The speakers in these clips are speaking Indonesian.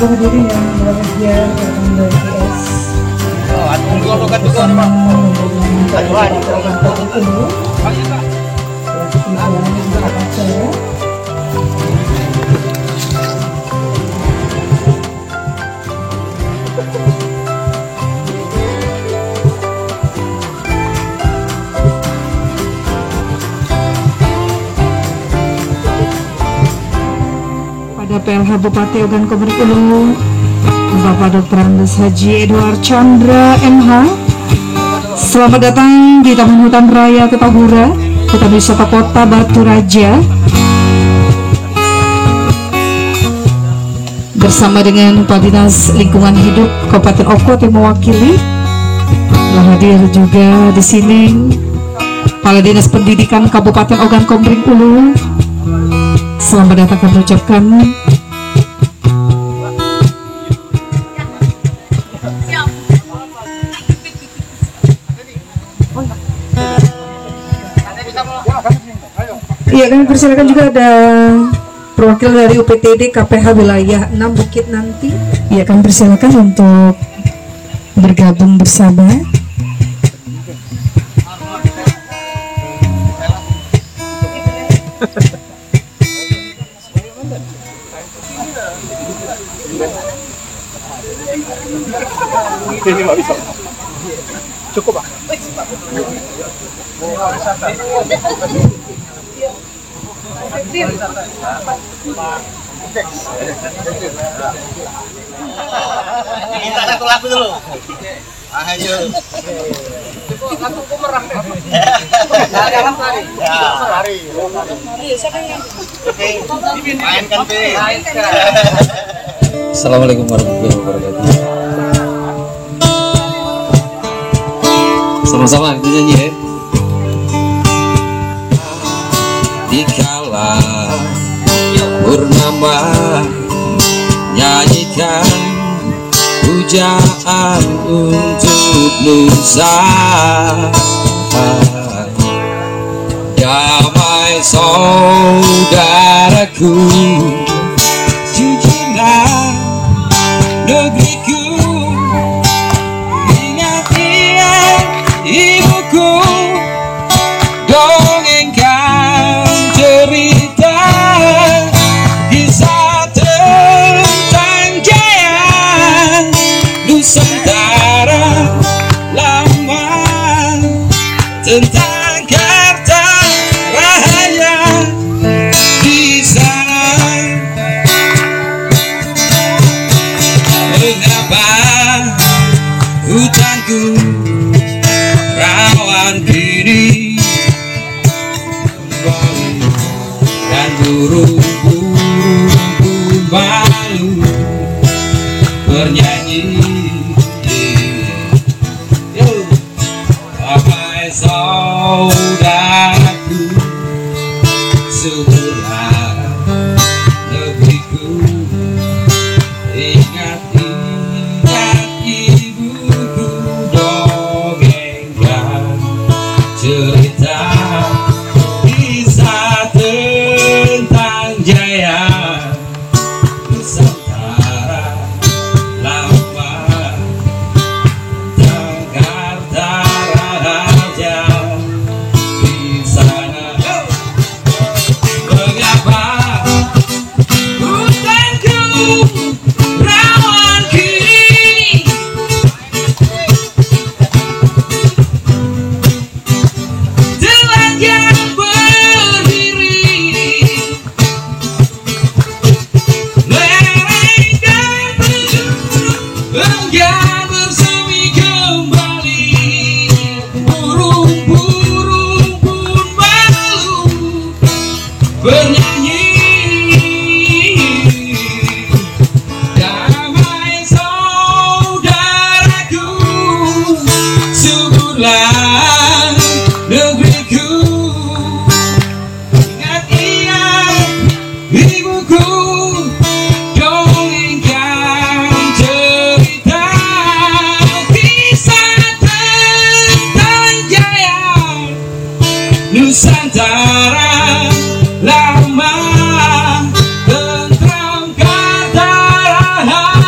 hadirin yang berbahagia datang dari GS. Pada PLH Bupati Ogan Komering Ulu, Bapak Dr. Andes Haji Edward Chandra MH, selamat datang di Taman Hutan Raya Ketahura, Hutan Wisata Kota Batu Raja. Bersama dengan Pak Dinas Lingkungan Hidup Kabupaten Okot yang mewakili, telah hadir juga di sini Kepala Dinas Pendidikan Kabupaten Ogan Komering Ulu. Selamat datang kami ucapkan. Iya, kami persilakan juga ada perwakilan dari UPTD KPH wilayah 6 Bukit nanti. Iya, kami persilakan untuk bergabung bersama. Ini nggak bisa. Cukup, Pak. Minta satu lagu dulu. Ayo. Lagu kumerang deh. Lari. Oke. Mainkan deh. Assalamualaikum warahmatullahi wabarakatuh. Sama-sama kita nyanyi ya. Dikala purnama nyanyikan pujaan untuk Nusa, damai saudaraku, jujurlah negeriku, ingat-ingat ibuku, dongengkan cerita kisah tentang jaya Nusantara lama, tentang Karta Rahaya di sana. Mengapa hutanku rawan diri dan burung-burung pun malu bernyanyi. Wahai saudaraku, suburlah negeriku, ingat-ingat ibuku, dongengkan cerita kisah tentang jaya Nusantara lama, tentang Karta Raja di sana. Mengapa hutanku rawan kini, telanjang berdiri, lereng dan enggan bersemi kembali, burung-burung pun malu bernyanyi. Damai saudaraku, suburlah negeriku, ingat-ingat ibuku, dongengkan cerita kisah tentang jaya Nusantara lama, tentang Karta Rahaya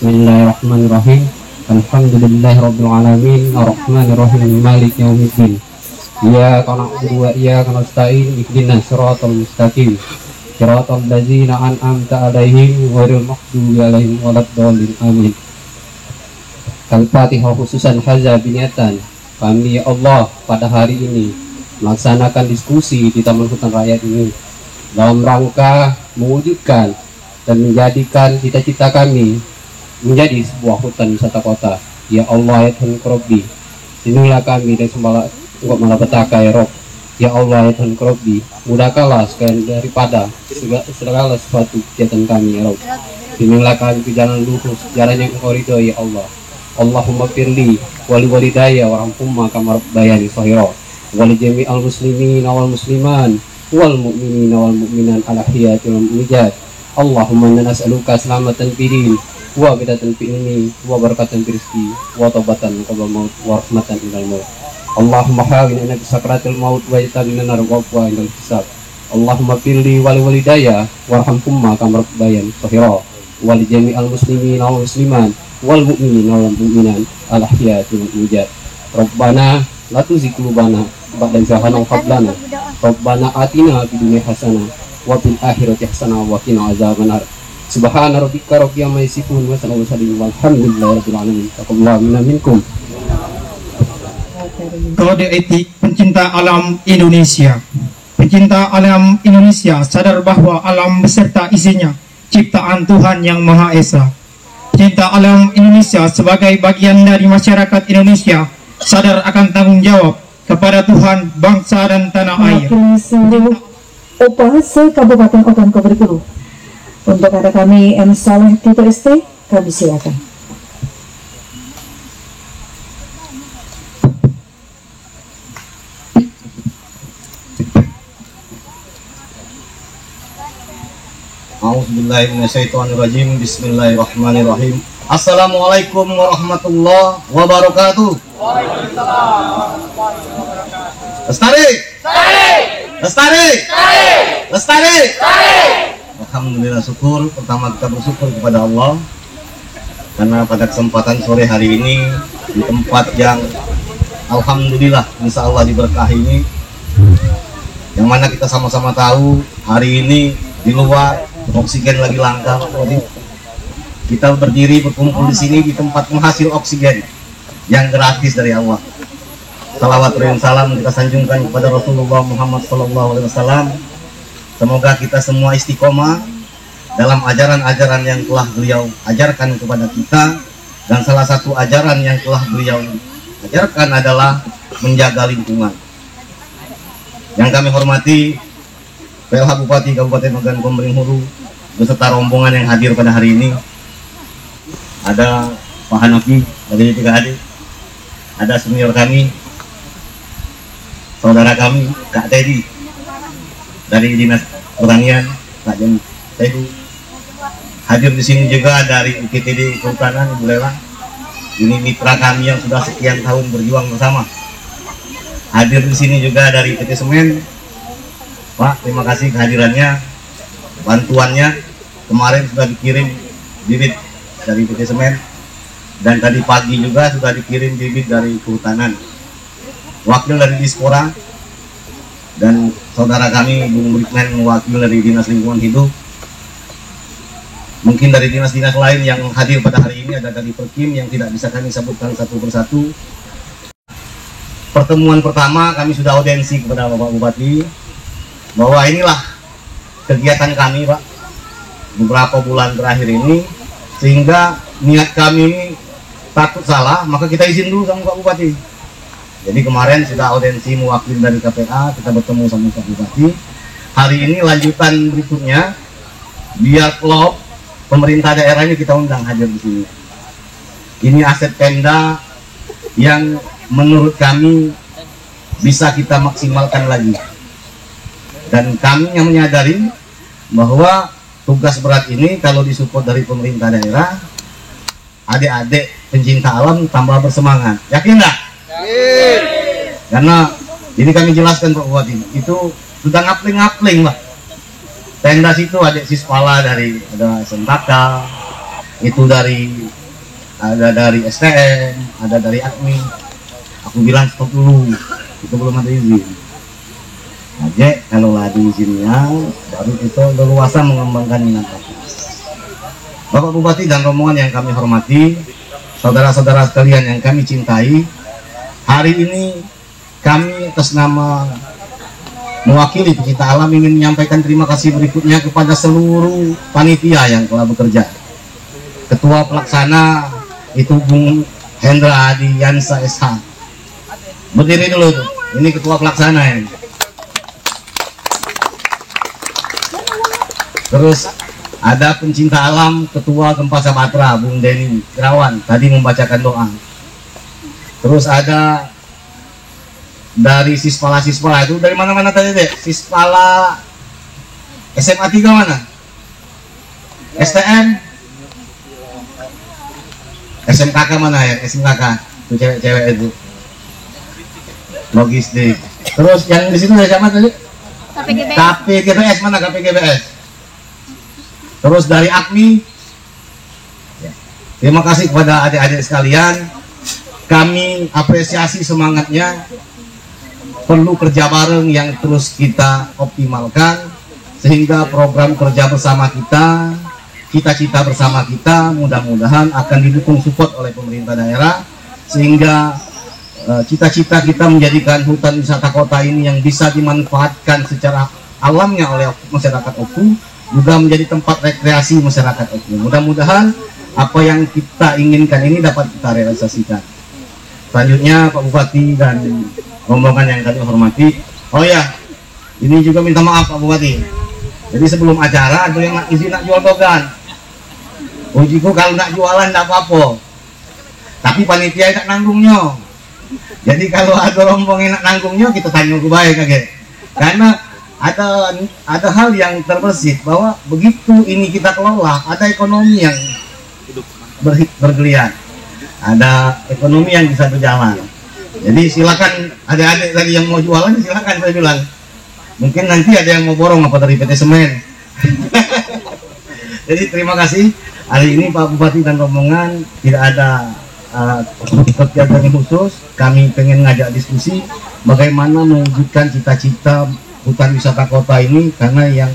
Bismillahirrahmanirrahim. Alhamdulillahirabbil alamin, arrahmanirrahim, maliki yaumiddin. Iyyaka na'budu wa iyyaka nasta'in, ihdinas siratal mustaqim. Siratal ladzina an'amta 'alaihim ghairil maghdubi 'alaihim waladdallin. Amin. Al-Fatihah. Khususan hadza biniatan kami, ya Allah, pada hari ini melaksanakan diskusi di Taman Hutan Rakyat ini dalam rangka mewujudkan dan menjadikan cita-cita kami menjadi sebuah hutan wisata kota. Ya Allah, ya Tuhan Rabbi, lindungilah kami dari malapetaka ya Rob. Ya Allah, ya Tuhan Rabbi, mudahkanlah sekalian daripada segala sesuatu kegiatan kami ya Rob. Lindungilah kami ke jalan lurus, jalan yang Engkau ridhoi ya Allah. Allahumma firli wali walidayya warhamhumma kama rabbayani shaghira wali jami'al muslimin wal musliman wal mu'minin wal mu'minat al ahyati wal amwat. Allahumma inna nas'aluka salamatan fid din wa bidatan fi ilmi wa barakatan fi rizqi wa taubatan qabla maut wa rahmatan indal maut. Allahumma hawin inna sakratil maut wa yatamina nar wa indal hisab. Allahumma firli wali walidayya warhamhumma kama rabbayani shaghira wali jami'al muslimin wal musliman wal mu'minin wal mu'minat al ahyati wal amwat. Rabbana la tuzigh qulubana ba'da idh hadaytana wa hab lana Rabbana atina fid dunya hasanah wa fil akhirati hasanah wa qina azabannar. Subhana rabbika rabbil izzati amma yasifun wa salamun walhamdulillahi rabbil alamin. Taqabbalallahu minna minkum. Kode etik pencinta alam Indonesia. Pencinta alam Indonesia sadar bahwa alam beserta isinya ciptaan Tuhan Yang Maha Esa. Cinta alam Indonesia sebagai bagian dari masyarakat Indonesia sadar akan tanggung jawab kepada Tuhan, bangsa dan tanah air. Mewakili seluruh Opase Kabupaten Ogan Komering. Untuk ada kami M. Saleh Tito ST, kami silakan. A'udzubillahiminasyaitonirrajim. Bismillahirrahmanirrahim. Assalamualaikum warahmatullahi wabarakatuh. Lestari. Lestari. Lestari. Alhamdulillah, syukur. Pertama kita bersyukur kepada Allah karena pada kesempatan sore hari ini di tempat yang alhamdulillah insya Allah diberkahi ini, yang mana kita sama-sama tahu hari ini di luar oksigen lagi langka. Jadi kita berdiri berkumpul di sini di tempat penghasil oksigen yang gratis dari Allah. Salawat dan salam kita sanjungkan kepada Rasulullah Muhammad SAW. Semoga kita semua istiqomah dalam ajaran-ajaran yang telah beliau ajarkan kepada kita, dan salah satu ajaran yang telah beliau ajarkan adalah menjaga lingkungan. Yang kami hormati PLH Bupati Kabupaten Ogan Komering Hulu beserta rombongan yang hadir pada hari ini. Ada Pak Hanafi dari TKAD, ada senior kami, saudara kami Kak Teddy dari Dinas Pertanian, Kak Jen Tehu. Hadir di sini juga dari UKTD Kehutanan, Ibu Lela. Ini mitra kami yang sudah sekian tahun berjuang bersama. Hadir di sini juga dari PT Semen. Pak, terima kasih kehadirannya, bantuannya. Kemarin sudah dikirim bibit dari PT Semen, dan tadi pagi juga sudah dikirim bibit dari Kehutanan. Wakil dari Dispora dan saudara kami Bung Brigmen wakil dari Dinas Lingkungan Hidup. Mungkin dari dinas-dinas lain yang hadir pada hari ini, ada dari Perkim yang tidak bisa kami sebutkan satu persatu. Pertemuan pertama kami sudah audiensi kepada Bapak Bupati bahwa inilah kegiatan kami, Pak, beberapa bulan terakhir ini, sehingga niat kami ini takut salah, maka kita izin dulu sama Pak Bupati. Jadi kemarin sudah audiensi mewakili dari KPA, kita bertemu sama Pak Bupati. Hari ini lanjutan berikutnya, biar klub pemerintah daerah ini kita undang hadir di sini. Ini aset Pemda yang menurut kami bisa kita maksimalkan lagi. Dan kami yang menyadari bahwa tugas berat ini kalau disupport dari pemerintah daerah, adik-adik pencinta alam tambah bersemangat. Yakin nggak? Yakin. Karena ini kami jelaskan Pak Bupati, itu sudah ngapling-ngapling Pak. Tenda situ ada Sispala dari ada Sentaka, itu dari ada dari STM, ada dari AKMI. Aku bilang stop dulu, itu belum ada izin. Aja kalau ada izinnya, baru itu leluasa mengembangkan minat bakat. Bapak Bupati dan rombongan yang kami hormati, saudara-saudara sekalian yang kami cintai, hari ini kami atas nama mewakili pecinta alam ingin menyampaikan terima kasih berikutnya kepada seluruh panitia yang telah bekerja. Ketua pelaksana itu Bung Hendra Adi Yansa SH. Berdiri dulu tuh. Ini ketua pelaksana ini. Terus ada pencinta alam Ketua Gempa Samatra Bung Denny Irawan tadi membacakan doa. Terus ada dari Sispala itu dari mana-mana tadi deh? Sispala SMA 3 mana? STM SMKK mana ya? SMKK itu cewek-cewek itu logistik. Terus yang di sini dari siapa tadi? KPGBS mana KPGBS? Terus dari AKMI ya. Terima kasih kepada adik-adik sekalian. Kami apresiasi semangatnya. Perlu kerja bareng yang terus kita optimalkan sehingga program kerja bersama kita, cita-cita bersama kita mudah-mudahan akan didukung support oleh pemerintah daerah sehingga cita-cita kita menjadikan hutan wisata kota ini yang bisa dimanfaatkan secara alamnya oleh masyarakat Oku juga menjadi tempat rekreasi masyarakat Oku. Mudah-mudahan apa yang kita inginkan ini dapat kita realisasikan. Selanjutnya Pak Bupati dan rombongan yang kami hormati. Oh ya, ini juga minta maaf Pak Bupati. Jadi sebelum acara ada yang izin nak jual dogan. Ujiku kalau nak jualan tidak apa-apa. Tapi panitia tidak nanggungnya. Jadi kalau ada rombongan nak nanggungnya kita tanya ke baik kaget. Karena ada hal yang terbersih bahwa begitu ini kita kelola ada ekonomi yang bergeliat. Ada ekonomi yang bisa berjalan. Jadi silakan adik-adik tadi yang mau jualan silakan saya bilang. Mungkin nanti ada yang mau borong apa dari PT Semen. Jadi terima kasih. Hari ini Pak Bupati dan rombongan tidak ada kegiatan khusus. Kami pengen ngajak diskusi bagaimana mewujudkan cita-cita hutan wisata kota ini karena yang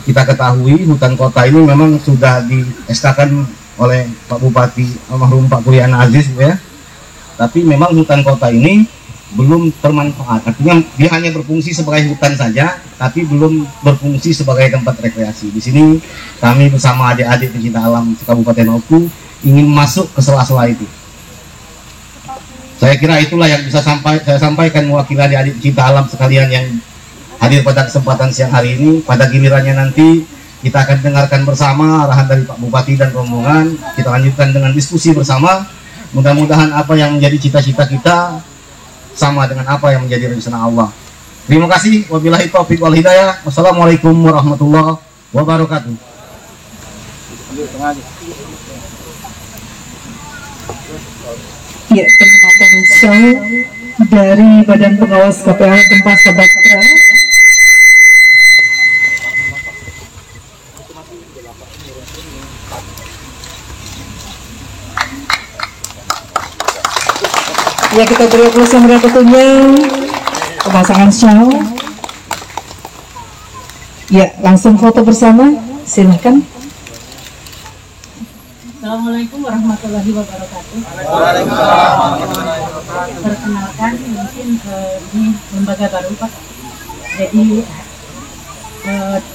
kita ketahui hutan kota ini memang sudah di-SK-kan oleh Pak Bupati almarhum Pak Kuryana Aziz ya. Tapi memang hutan kota ini belum bermanfaat. Artinya dia hanya berfungsi sebagai hutan saja, tapi belum berfungsi sebagai tempat rekreasi. Di sini kami bersama adik-adik pecinta alam Kabupaten Oku ingin masuk ke sela-sela itu. Saya kira itulah yang bisa saya sampaikan mewakili adik-adik pecinta alam sekalian yang hadir pada kesempatan siang hari ini. Pada gilirannya nanti kita akan dengarkan bersama arahan dari Pak Bupati dan rombongan. Kita lanjutkan dengan diskusi bersama. Mudah-mudahan apa yang menjadi cita-cita kita sama dengan apa yang menjadi rencana Allah. Terima kasih. Wabillahi taufiq wal hidayah. Wassalamualaikum warahmatullahi wabarakatuh. Ya, pengamatan show dari Badan Pengawas KPH Gempa Samatra. Ya, kita beri aplaus yang meriah tentunya pemasangan show. Ya, langsung foto bersama, silahkan. Assalamualaikum warahmatullahi wabarakatuh. Perkenalkan, mungkin ini lembaga baru Pak. Jadi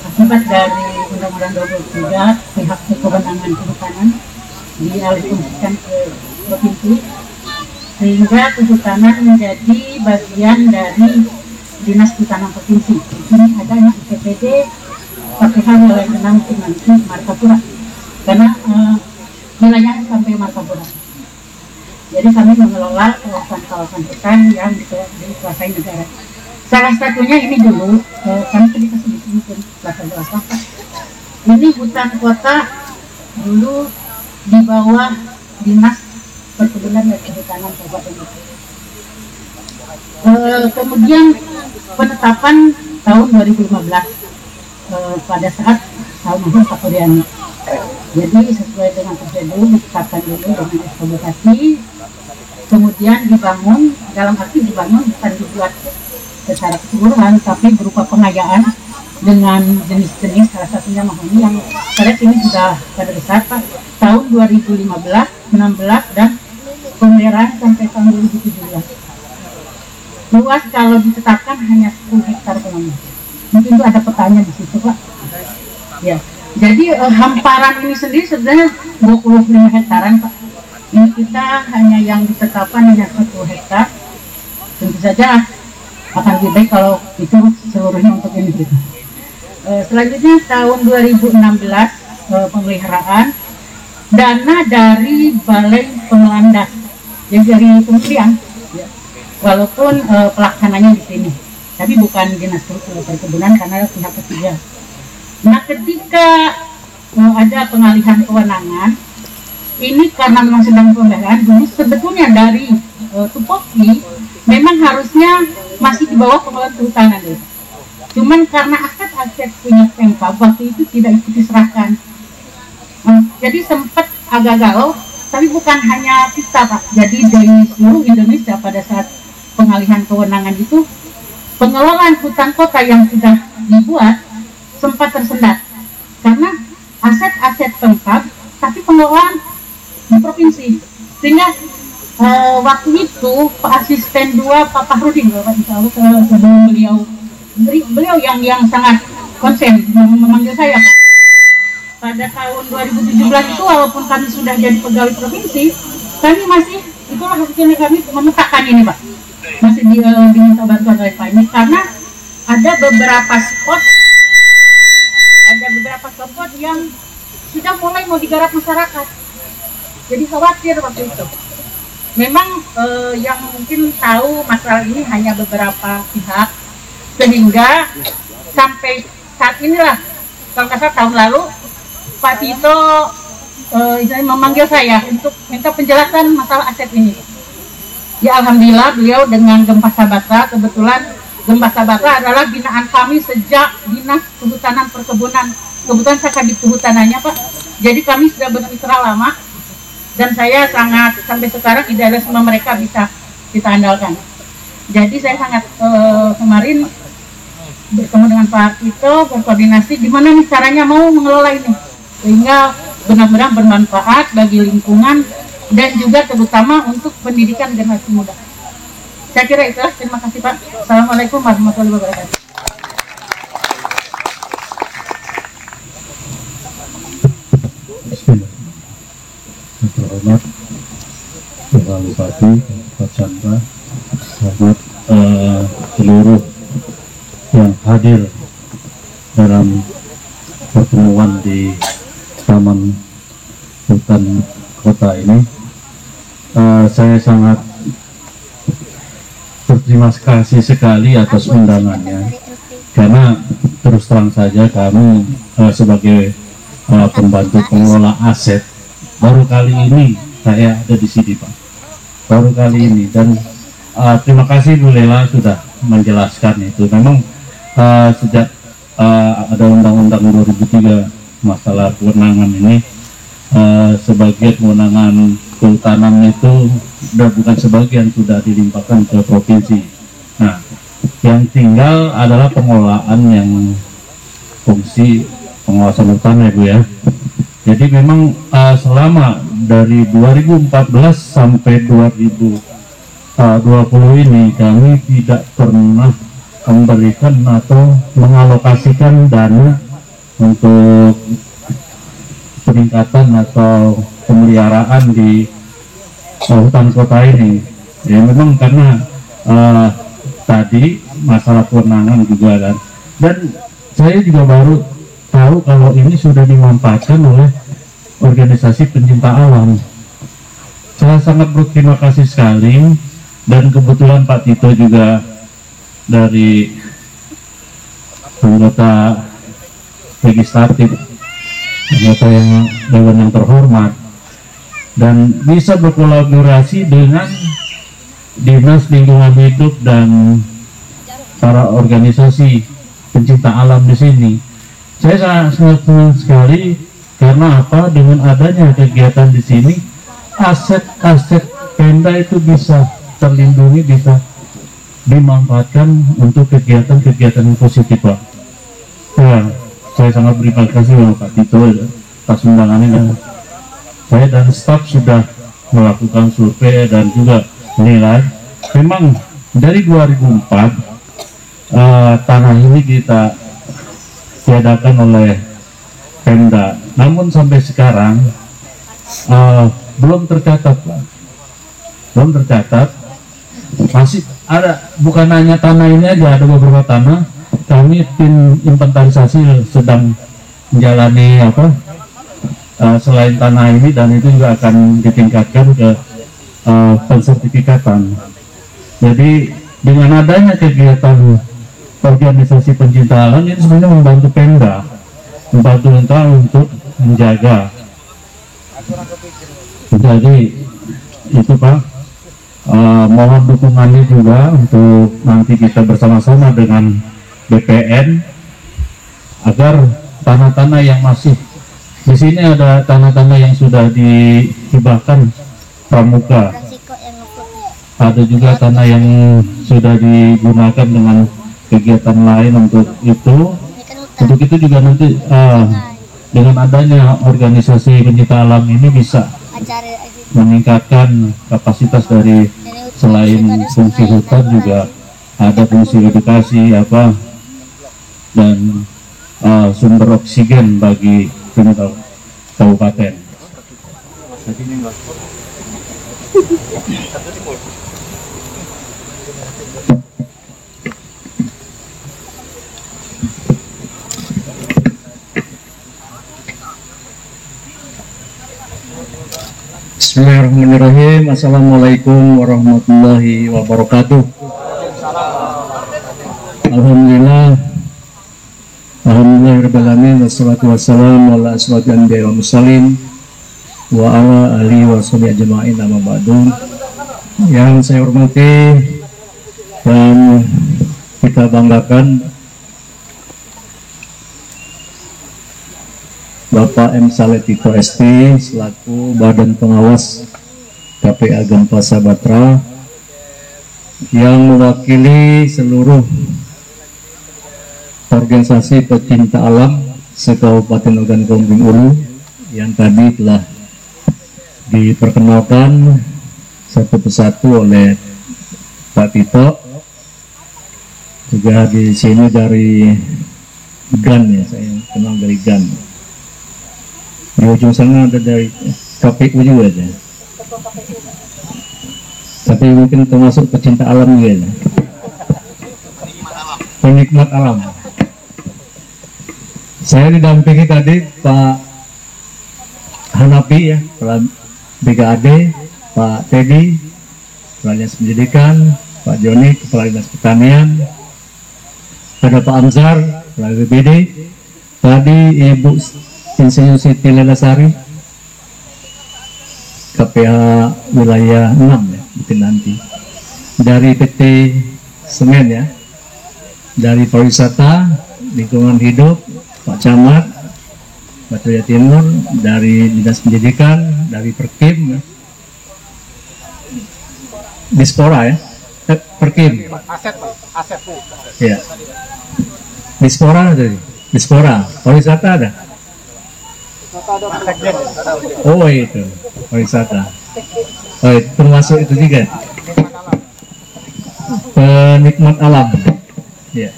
akibat dari Undang-Undang 23 pihak kewenangan kehutanan dialihfungsikan ke provinsi, sehingga kehutanan menjadi bagian dari Dinas Kehutanan Provinsi. Di sini ada IPPD KPH wilayah 6 Pinangki Martapura, karena wilayahnya sampai Martapura. Jadi kami mengelola kawasan-kawasan hutan yang dikuasai negara. Salah satunya ini dulu, kami tadi kasih disebutkan belakang. Ini hutan kota dulu di bawah Dinas Perkebunan dan Kehutanan Kabupaten Oku. Kemudian penetapan tahun 2015 pada saat almarhum Pak Kuryana. Jadi sesuai dengan prosedur ditetapkan dulu dengan SK Bupati, kemudian dibangun, dalam arti dibangun bukan dibuat secara keseluruhan, tapi berupa pengayaan dengan jenis-jenis, salah satunya mahoni yang pada ini sudah pada besar Pak, tahun 2015, 16 dan pemeliharaan sampai tahun 2017. Luas kalau ditetapkan hanya 10 hektar kurang. Mungkin itu ada petanya di situ Pak. Ya, jadi hamparan ini sendiri sebenarnya 25 hektaran Pak. Ini kita hanya yang ditetapkan hanya 10 hektar. Tentu saja akan lebih baik kalau itu seluruhnya untuk ini gitu. Selanjutnya tahun 2016 pemeliharaan dana dari Balai Pengelolaan Das, yang dari kementerian, ya. Walaupun pelaksananya di sini, tapi bukan dinas perkebunan karena pihak ketiga. Nah, ketika ada pengalihan kewenangan, ini karena memang sedang pembahasan dulu, sebetulnya dari tupoksi memang harusnya masih di bawah pengelolaan kehutanan dulu. Cuman karena aset-aset punya Pemkab waktu itu tidak ikut diserahkan. Jadi sempat agak galau, tapi bukan hanya kita Pak. Jadi dari seluruh Indonesia pada saat pengalihan kewenangan itu, pengelolaan hutan kota yang sudah dibuat sempat tersendat karena aset-aset Pemkab, tapi pengelolaan di provinsi. Sehingga waktu itu Pak Asisten 2 Pak Fahrudin, Bapak Insya Allah sebelum beliau yang sangat konsen memanggil saya Pak. Pada tahun 2017 itu walaupun kami sudah jadi pegawai provinsi, kami masih, itulah hasilnya kami memetakan ini Pak. Masih diminta bantuan oleh Pak ini karena ada beberapa spot yang sudah mulai mau digarap masyarakat. Jadi khawatir waktu itu. Memang yang mungkin tahu masalah ini hanya beberapa pihak, sehingga sampai saat inilah, kalau nggak salah tahun lalu, Pak Tito memanggil saya untuk minta penjelasan masalah aset ini. Ya Alhamdulillah beliau dengan Gempa Sabatra, kebetulan Gempa Sabatra adalah binaan kami sejak Dinas Kehutanan Perkebunan. Kebetulan saya kabit kehutanannya Pak, jadi kami sudah bermitra lama dan saya sangat sampai sekarang idealisme mereka bisa kita andalkan. Jadi saya sangat kemarin bertemu dengan Pak Tito, berkoordinasi gimana nih caranya mau mengelola ini sehingga benar-benar bermanfaat bagi lingkungan dan juga terutama untuk pendidikan generasi muda. Saya kira itu. Terima kasih Pak. Assalamualaikum warahmatullahi wabarakatuh. Terhormat Bapak Bupati, Pak Chandra, sahabat seluruh yang hadir dalam pertemuan di Taman Hutan Kota ini. Saya sangat berterima kasih sekali atas undangannya, karena terus terang saja kami sebagai pembantu pengelola aset baru kali ini saya ada di sini Pak, baru kali ini, dan terima kasih Bu Lela sudah menjelaskan itu. Memang sejak ada undang-undang 2003 masalah kewenangan ini, sebagian kewenangan kehutanan itu sudah bukan sebagian, sudah dilimpahkan ke provinsi. Nah, yang tinggal adalah pengelolaan yang fungsi pengawasan hutan ya Bu ya. Jadi memang selama dari 2014 sampai 2020 ini kami tidak pernah memberikan atau mengalokasikan dana untuk peningkatan atau pemeliharaan di hutan kota ini. Ya memang karena tadi masalah kewenangan juga dan saya juga baru tahu kalau ini sudah dimanfaatkan oleh organisasi pencinta alam. Saya sangat berterima kasih sekali, dan kebetulan Pak Tito juga dari anggota legislatif, anggota yang dewan yang terhormat, dan bisa berkolaborasi dengan Dinas Lingkungan Hidup dan para organisasi pencinta alam di sini. Saya sangat senang sekali Karena apa? Dengan adanya kegiatan di sini, aset-aset Pemda itu bisa terlindungi, bisa dimanfaatkan untuk kegiatan-kegiatan yang positif, Pak. Ya, saya sangat berterima kasih Pak Tito atas undangannya, dan saya dan staf sudah melakukan survei dan juga menilai. Memang dari 2004 tanah ini kita tiadakan oleh Pemda, namun sampai sekarang belum tercatat, Pak. Belum tercatat. Masih ada, bukan hanya tanah ini aja, ada beberapa tanah. Kami tim inventarisasi sedang menjalani selain tanah ini, dan itu juga akan ditingkatkan ke pensertifikatan. Jadi dengan adanya kegiatan organisasi pencinta alam ini sebenarnya membantu Pemda untuk menjaga. Jadi itu, Pak. Mohon dukungannya juga untuk nanti kita bersama-sama dengan BPN agar tanah-tanah yang masih di sini, ada tanah-tanah yang sudah dihibahkan pramuka, ada juga tanah yang sudah digunakan dengan kegiatan lain. Untuk itu juga nanti dengan adanya organisasi pencinta alam ini bisa meningkatkan kapasitas dari, selain fungsi hutan juga ada fungsi edukasi dan sumber oksigen bagi penduduk kabupaten. Bismillahirrahmanirrahim. Assalamualaikum warahmatullahi wabarakatuh. Alhamdulillahirrahmanirrahim. Wassalatu wassalamu ala asyrafil anbiya'i wal mursalin wa ala alihi wa sahbihi ajma'in, amma ba'du. Yang saya hormati dan kita banggakan Bapak M. Saleh Tito ST selaku Badan Pengawas KPA Gempa Sabatra yang mewakili seluruh organisasi pecinta alam se-Kabupaten Ogan Komering Ulu yang tadi telah diperkenalkan satu persatu oleh Pak Tito. Juga di sini dari GAN, ya, saya kenal dari GAN. Di ujung sana ada dari KPU juga ya. Tapi mungkin termasuk pecinta alam juga ya. Penikmat alam. Saya didampingi tadi Pak Hanapi ya, Kepala BKAD, Pak Teddy, Kepala Dinas Pendidikan, Pak Joni, Kepala Dinas Pertanian, ada Pak Amzar, Kepala BPD, tadi Ibu Insinyur Siti Lelasari, KPH wilayah 6 ya, mungkin nanti dari PT Semen ya, dari pariwisata, lingkungan hidup, Pak Camat, Batavia Timur, dari Dinas Pendidikan, dari Perkim, Dispora ya, Perkim, Aset ya, Dispora dari Dispora, pariwisata ada. Oh itu pariwisata. Oh itu termasuk itu juga. Penikmat alam. Ya.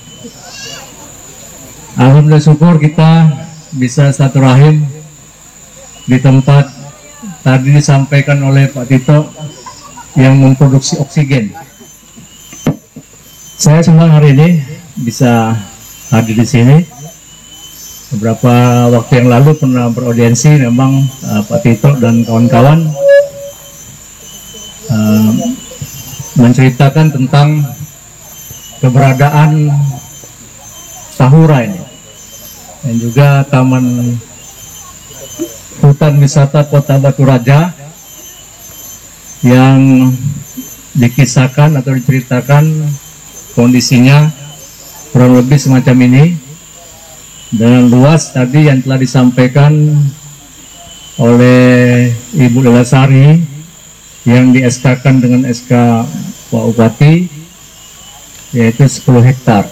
Alhamdulillah syukur kita bisa silaturahim di tempat tadi disampaikan oleh Pak Tito yang memproduksi oksigen. Saya senang hari ini bisa hadir di sini. Beberapa waktu yang lalu pernah beraudiensi, memang Pak Tito dan kawan-kawan menceritakan tentang keberadaan Tahura ini, dan juga Taman Hutan Wisata Kota Batu Raja yang dikisahkan atau diceritakan kondisinya kurang lebih semacam ini. Dengan luas tadi yang telah disampaikan oleh Ibu Lelasari yang di SK-kan dengan SK Pak Bupati, yaitu 10 hektar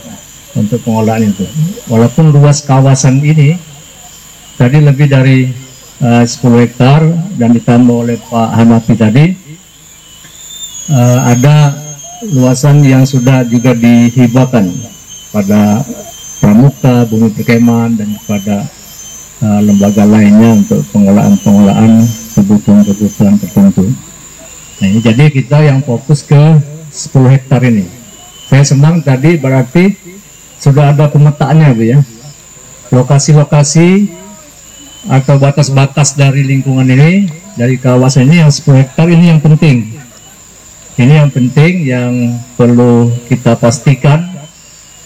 untuk pengolahan itu. Walaupun luas kawasan ini tadi lebih dari 10 hektar dan ditambah oleh Pak Hanafi tadi, ada luasan yang sudah juga dihibahkan pada Pramuka, Bumi Perkemahan, dan kepada lembaga lainnya untuk pengolahan kebutuhan tertentu. Nah, ini jadi kita yang fokus ke 10 hektar ini. Saya senang tadi berarti sudah ada pemetaannya, Bu ya. Lokasi-lokasi atau batas-batas dari lingkungan ini, dari kawasan ini yang 10 hektar ini yang penting. Ini yang penting yang perlu kita pastikan,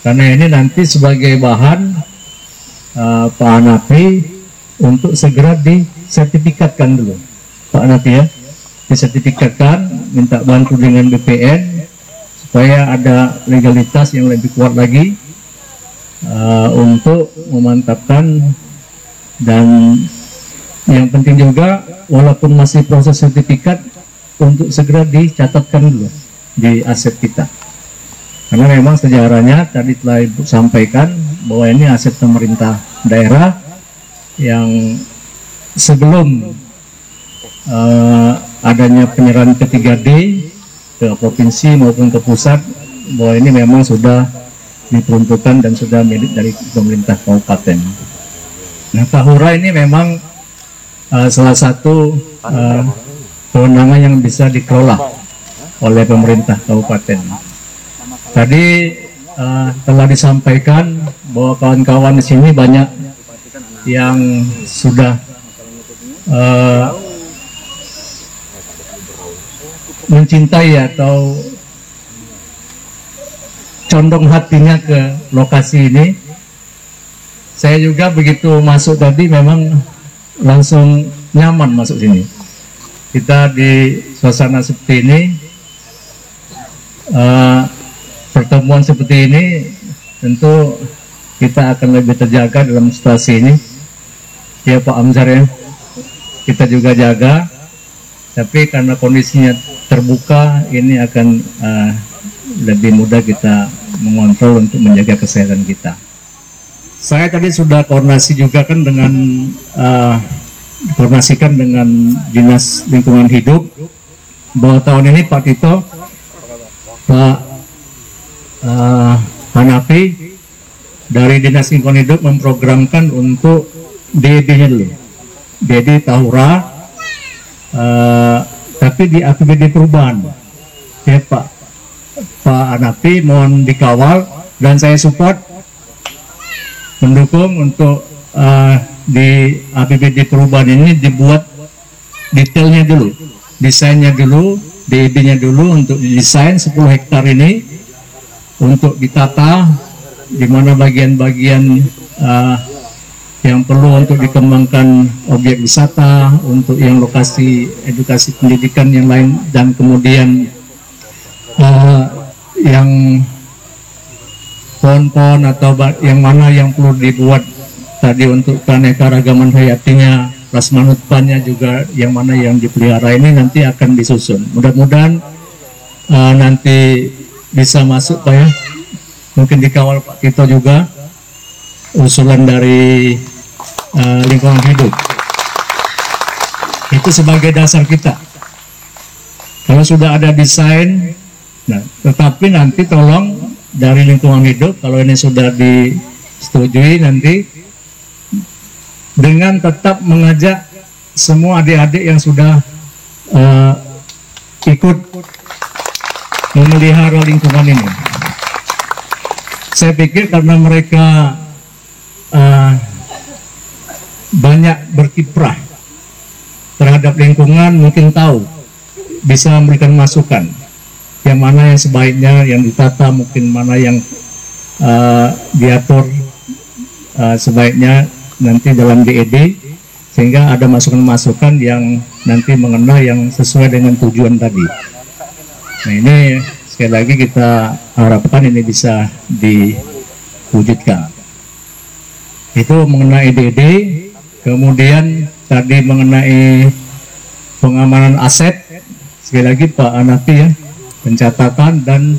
karena ini nanti sebagai bahan Pak Hanafi untuk segera disertifikatkan dulu, Pak Hanafi ya, disertifikatkan, minta bantu dengan BPN supaya ada legalitas yang lebih kuat lagi untuk memantapkan. Dan yang penting juga, walaupun masih proses sertifikat, untuk segera dicatatkan dulu di aset kita. Karena memang sejarahnya tadi telah Ibu sampaikan bahwa ini aset pemerintah daerah yang sebelum adanya penyerahan ke 3D ke provinsi maupun ke pusat, bahwa ini memang sudah diperuntukkan dan sudah milik dari pemerintah kabupaten. Nah, Tahura ini memang salah satu kewenangan yang bisa dikelola oleh pemerintah kabupaten. Tadi telah disampaikan bahwa kawan-kawan di sini banyak yang sudah mencintai atau condong hatinya ke lokasi ini. Saya juga begitu masuk tadi memang langsung nyaman masuk sini. Kita di suasana seperti ini, pertemuan seperti ini tentu kita akan lebih terjaga dalam situasi ini. Ya Pak Amzar ya, kita juga jaga, tapi karena kondisinya terbuka, ini akan lebih mudah kita mengontrol untuk menjaga kesehatan kita. Saya tadi sudah koordinasi juga kan dengan koordinasikan dengan Dinas Lingkungan Hidup bahwa tahun ini Pak Tito, Pak Hanafi dari Dinas Lingkungan Hidup memprogramkan untuk DED-nya dulu, DED Tahura, tapi di APBD perubahan. Ya Pak Hanafi mohon dikawal dan saya support mendukung untuk di APBD perubahan ini dibuat detailnya dulu, desainnya dulu, DED-nya dulu untuk desain 10 hektar ini untuk ditata di mana bagian-bagian yang perlu untuk dikembangkan objek wisata, untuk yang lokasi edukasi pendidikan yang lain, dan kemudian yang pohon-pohon atau yang mana yang perlu dibuat tadi untuk keanekaragaman hayatinya, plasmanutpannya juga yang mana yang dipelihara, ini nanti akan disusun. Mudah-mudahan nanti bisa masuk Pak ya, mungkin dikawal Pak Tito juga usulan dari lingkungan hidup. Itu sebagai dasar kita. Kalau sudah ada desain, nah, tetapi nanti tolong dari lingkungan hidup, kalau ini sudah disetujui nanti, dengan tetap mengajak semua adik-adik yang sudah ikut memelihara lingkungan ini. Saya pikir karena mereka banyak berkiprah terhadap lingkungan, mungkin tahu, bisa memberikan masukan yang mana yang sebaiknya yang ditata, mungkin mana yang diatur sebaiknya nanti dalam DED, sehingga ada masukan-masukan yang nanti mengena yang sesuai dengan tujuan tadi. Nah, ini sekali lagi kita harapkan ini bisa diwujudkan. Itu mengenai DED. Kemudian tadi mengenai pengamanan aset, sekali lagi Pak Anafi ya, pencatatan dan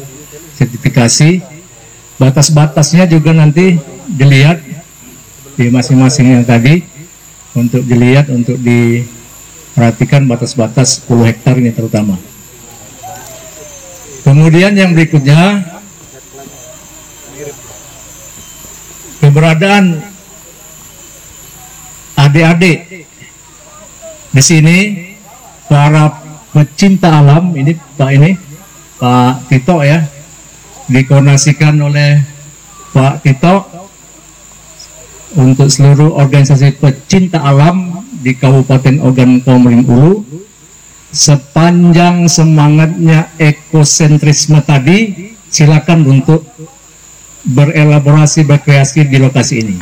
sertifikasi. Batas-batasnya juga nanti dilihat di masing-masing yang tadi, untuk dilihat, untuk diperhatikan batas-batas 10 hektar ini terutama. Kemudian yang berikutnya, keberadaan adik-adik di sini, para pecinta alam ini, Pak Tito ya, dikoordinasikan oleh Pak Tito untuk seluruh organisasi pecinta alam di Kabupaten Ogan Komering Ulu. Sepanjang semangatnya ekosentrisme tadi, silakan untuk berelaborasi, berkreasi di lokasi ini.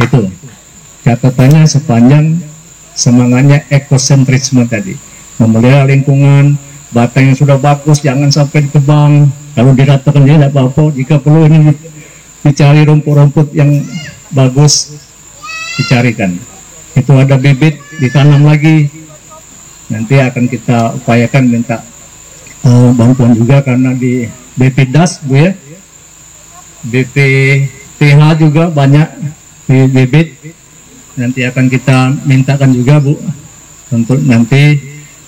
Itu catatannya, sepanjang semangatnya ekosentrisme tadi, memelihara lingkungan, batang yang sudah bagus jangan sampai ditebang. Kalau diratakan dia tidak apa-apa, jika perlu ini dicari rumput-rumput yang bagus, dicarikan. Itu ada bibit, ditanam lagi. Nanti akan kita upayakan minta bantuan juga, karena di BPDAS Bu ya, BPTH juga banyak di bibit. Nanti akan kita mintakan juga Bu, untuk nanti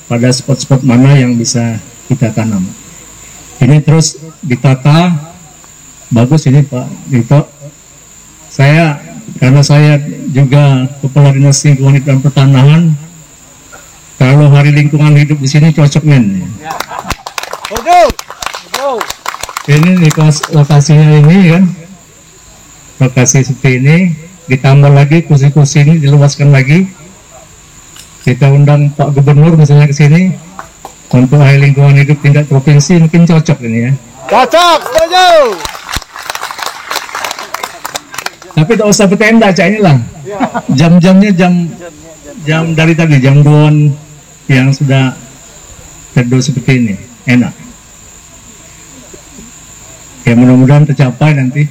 pada spot-spot mana yang bisa kita tanam. Ini terus ditata bagus ini Pak Dito. Karena saya juga Kepala Dinas Lingkungan Hidup dan Pertanahan, kalau Hari Lingkungan Hidup di sini cocok men. Ini di lokasinya ini kan, lokasi seperti ini, ditambah lagi kursi-kursi ini diluaskan lagi. Kita undang Pak Gubernur misalnya ke sini untuk Hari Lingkungan Hidup tingkat provinsi, mungkin cocok ini ya. Cocok, setuju. Tapi tidak usah bertenda, cak inilah. Jam-jamnya jam dari tadi, jam 2 yang sudah teduh seperti ini, enak. Ya mudah-mudahan tercapai nanti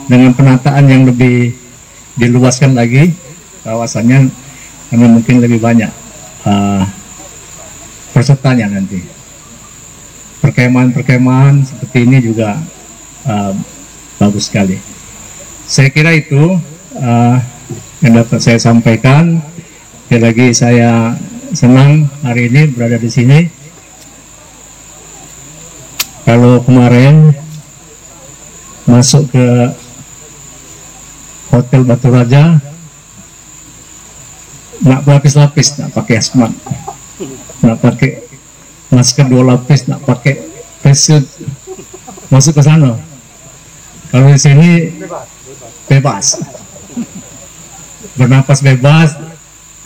dengan penataan yang lebih diluaskan lagi kawasannya, karena mungkin lebih banyak pesertanya nanti. Perkemahan-perkemahan seperti ini juga bagus sekali. Saya kira itu yang dapat saya sampaikan. Sekali lagi saya senang hari ini berada di sini. Kalau kemarin masuk ke Hotel Batu Raja, nak berlapis-lapis, nak pakai asmat, nak pakai masker 2 lapis, nak pakai face shield, masuk ke sana. Kalau di sini bebas, bernapas bebas,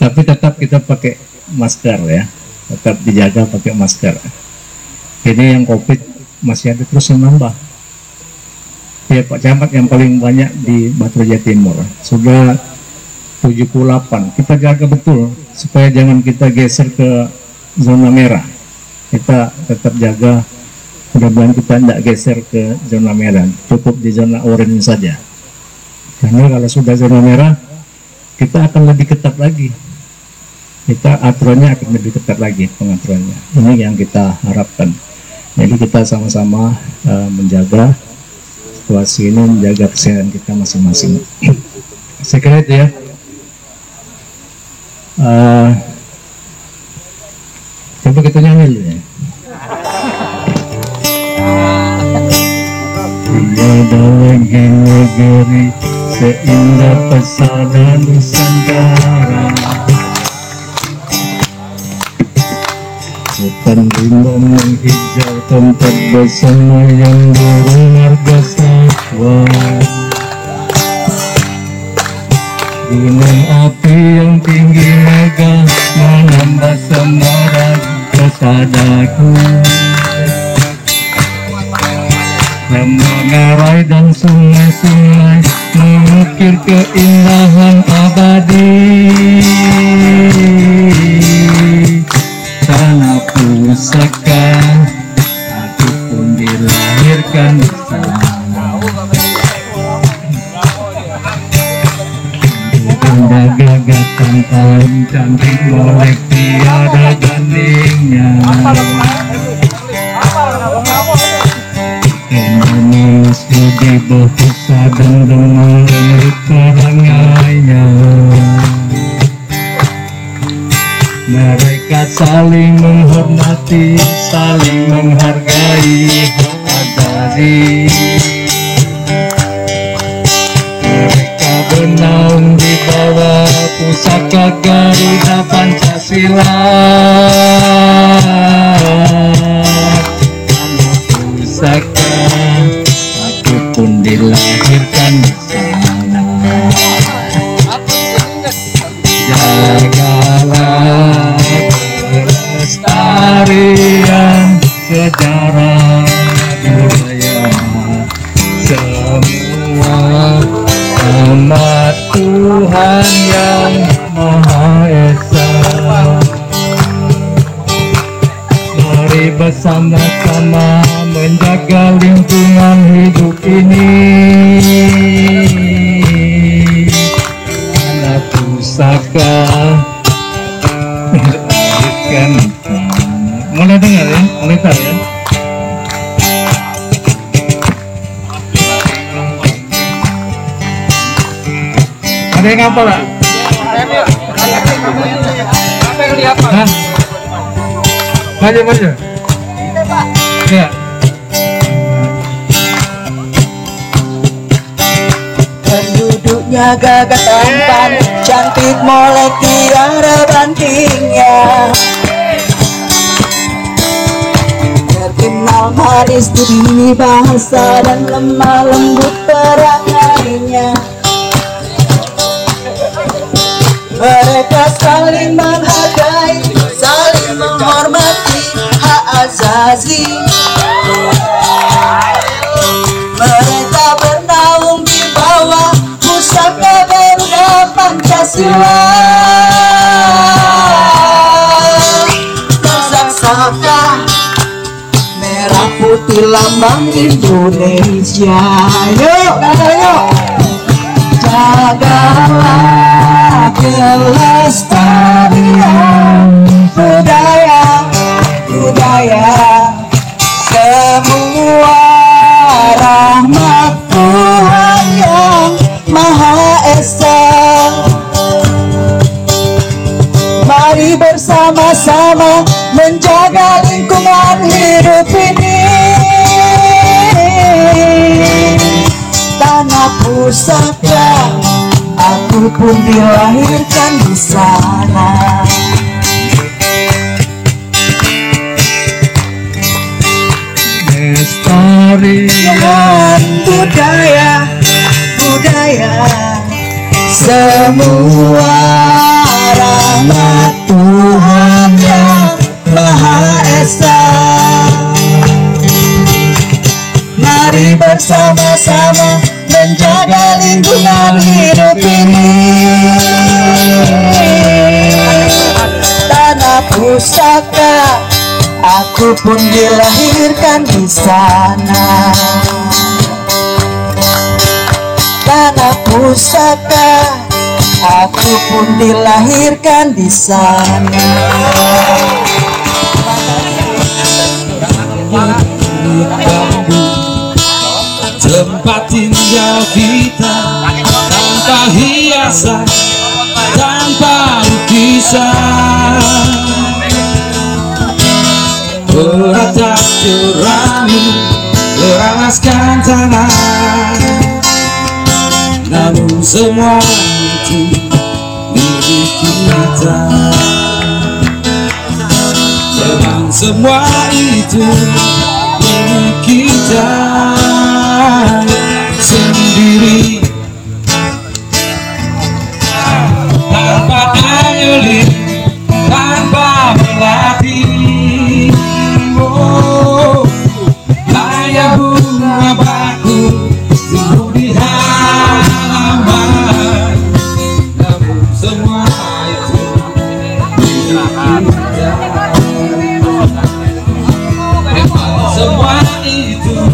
tapi tetap kita pakai masker ya, tetap dijaga pakai masker. Ini yang COVID masih ada terus yang nambah. Ya Pak Camat yang paling banyak di Batu Raja Timur, sudah 78. Kita jaga betul supaya jangan kita geser ke zona merah. Kita tetap jaga, mudah-mudahan kita tidak geser ke zona merah, cukup di zona oranye saja. Karena kalau sudah zona merah, kita akan lebih ketat lagi. Kita aturannya akan lebih ketat lagi, pengaturannya. Ini yang kita harapkan. Jadi kita sama-sama menjaga situasi ini, menjaga kesehatan kita masing-masing. Saya kira itu ya. Coba kita nyanyi dulu ya. Tiada lagi negeri seindah pesona Nusantara, hutan rimba menghijau, tempat bersemayam burung marga satwa, gunung api yang tinggi megah menambah semarak pesadaku. Mengarai dan sungai-sungai mengukir keindahan abadi. Tanah pusaka, aku pun dilahirkan di sana. ada gagasan paling cantik molek tiada bandingnya. Manusia di bahasa dan menurut perangainya. Mereka saling menghormati, saling menghargai hak asasi. Mereka bernaung di bawah pusaka Garuda Pancasila. Pusaka, aku pun dilahirkan di sana. Jagalah kelestarian sejarah budaya semua amat Tuhan yang Maha Esa. Mari bersama-sama menjaga lingkungan hidup ini. Anak pusaka melahirkan. Mulai dengar ya, mulai tahu ya. Ada yang apa lah? Hah? Maju. Ya. Penduduknya gagah tampan, cantik molek tiada bandingnya. Terkenal manis budi bahasa dan lemah lembut perangainya. Mereka saling menghargai, saling menghormati hak asasi. Mereka bernaung di bawah pusaka Garuda Pancasila. Pusaka merah putih lambang Indonesia. Yuk, jagalah kelestarian budaya semua rahmat Tuhan yang Maha Esa. Mari bersama-sama menjaga lingkungan hidup ini. Tanah pusaka, aku pun dilahirkan di sana. Lestarian budaya semua rahmat Tuhan yang Maha Esa. Mari bersama-sama menjaga lingkungan hidup ini. Tanah pusaka, aku pun dilahirkan di sana. Tanah pusaka, aku pun dilahirkan di sana. Tempat tinggal kita tanpa hiasan, tanpa lukisan, beratas jerami beralaskan tanah. Namun semua itu milik kita. Memang semua itu milik kita sendiri. Tanpa anyuling, tanpa berlatih. Oh, layak bunga baku tumbuh di halaman. Namun semua itu milik kita. Semua itu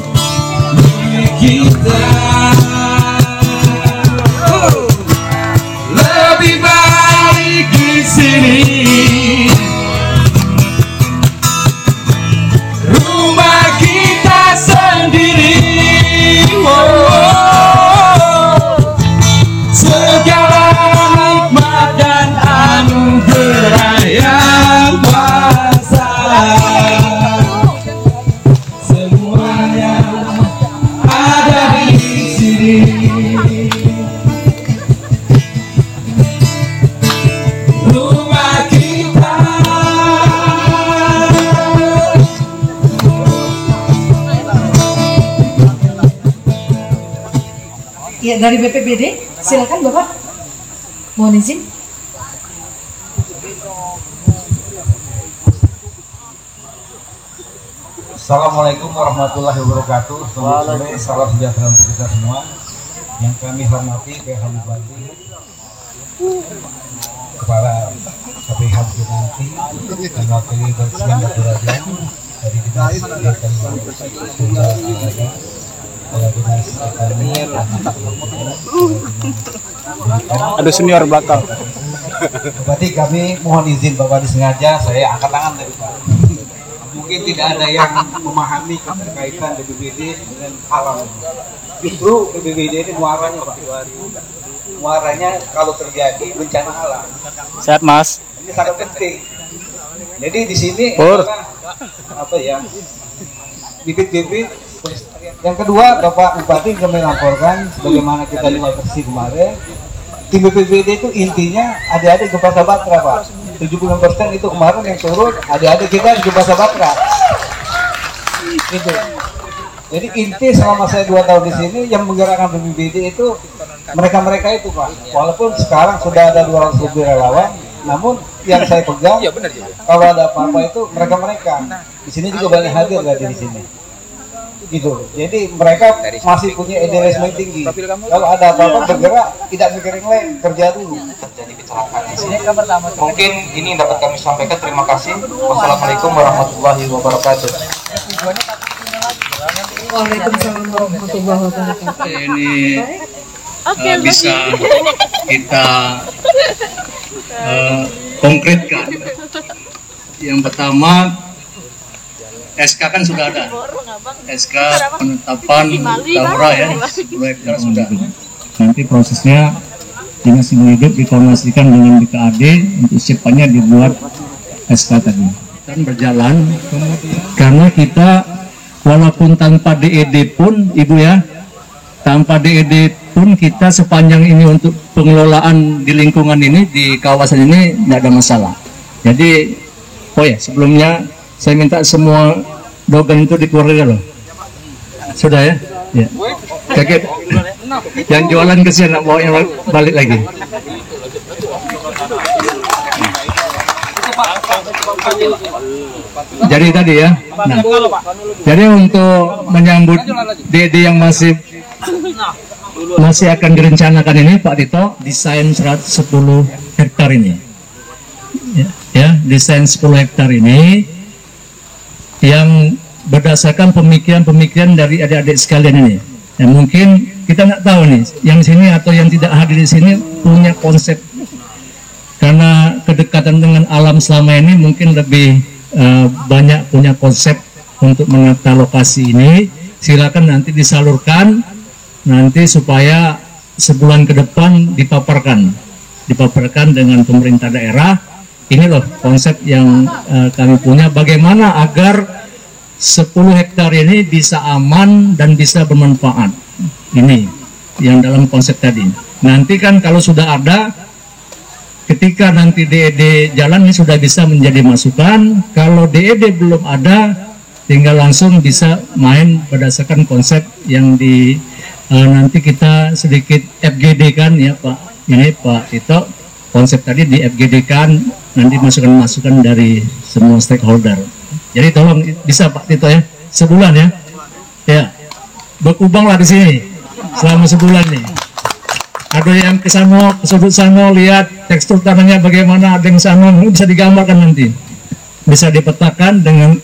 Ya, dari BPBD, silakan Bapak. Mohon izin. Assalamualaikum warahmatullahi wabarakatuh. Selamat sore, salam sejahtera untuk kita semua. Yang kami hormati PH Bupati, kepala KPH Bupati, dan wakil Presiden Dr. Raja dari Dinas Kegiatan Sudah ada Dinas Kami, Ada senior belakang. Bupati, kami mohon izin Bapak disengaja saya angkat tangan dari Pak. Mungkin tidak ada yang memahami keterkaitan BPBD dengan alam. Justru BPBD ini muaranya Pak. Muaranya kalau terjadi bencana alam. Sehat Mas. Ini sangat penting. Jadi di sini adalah apa ya? Bibit-bibit. Yang kedua, Bapak Bupati kami laporkan sebagaimana kita lihat versi kemarin. Tim BPBD itu intinya adik-adik gempa Sabatra Pak. 76% itu kemarin yang turun adik-adik kita di gempa Sabatra. Itu. Jadi inti selama saya 2 tahun di sini yang menggerakkan BPBD itu mereka-mereka itu Pak. Walaupun sekarang sudah ada 200 lebih relawan, namun yang saya pegang kalau ada apa-apa itu mereka-mereka. Di sini juga banyak hadir di sini. Gitu. Jadi mereka masih punya idealisme tinggi. Kalau ada apa-apa bergerak, tidak mikirin lain, kerja dulu. Terjadi kecelakaan di sini. Mungkin ini dapat kami sampaikan. Terima kasih. Wassalamualaikum warahmatullahi wabarakatuh. Waalaikumsalam warahmatullahi wabarakatuh. Ini bisa kita konkretkan. Yang pertama, SK kan sudah ada, SK penetapan daurah ya, 10 hektar sudah. Nanti prosesnya Dinas Lingkungan Hidup dikoordinasikan dengan BKAD untuk secepatnya dibuat SK tadi. Dan berjalan, karena kita walaupun tanpa DED pun, Ibu ya, tanpa DED pun kita sepanjang ini untuk pengelolaan di lingkungan ini, di kawasan ini tidak ada masalah. Jadi, oh ya sebelumnya saya minta semua dogan itu dikeluarkan loh. Sudah ya? Ya. Kaget. Yang jualan kesian nak bawa yang balik lagi. Jadi tadi ya. Nah, jadi untuk menyambut DD yang masih akan direncanakan ini Pak Tito, desain 110 hektar ini. Ya, desain 10 hektar ini yang berdasarkan pemikiran-pemikiran dari adik-adik sekalian ini. Ya, mungkin kita nggak tahu nih, yang sini atau yang tidak hadir di sini punya konsep, karena kedekatan dengan alam selama ini mungkin lebih banyak punya konsep untuk menata lokasi ini. Silakan nanti disalurkan nanti supaya sebulan ke depan dipaparkan dengan pemerintah daerah. Ini loh konsep yang kami punya, bagaimana agar 10 hektar ini bisa aman dan bisa bermanfaat. Ini yang dalam konsep tadi. Nanti kan kalau sudah ada, ketika nanti DED jalan ini sudah bisa menjadi masukan. Kalau DED belum ada, tinggal langsung bisa main berdasarkan konsep yang nanti kita sedikit FGD kan ya Pak. Ini Pak Tito, konsep tadi di FGD kan, nanti masukan-masukan dari semua stakeholder. Jadi tolong bisa Pak Tito ya, sebulan ya. Ya, berkubanglah di sini selama sebulan nih. Ada yang ke sana, ke sudut sana, lihat tekstur tanahnya bagaimana, ada yang sana, bisa digambarkan nanti. Bisa dipetakan dengan,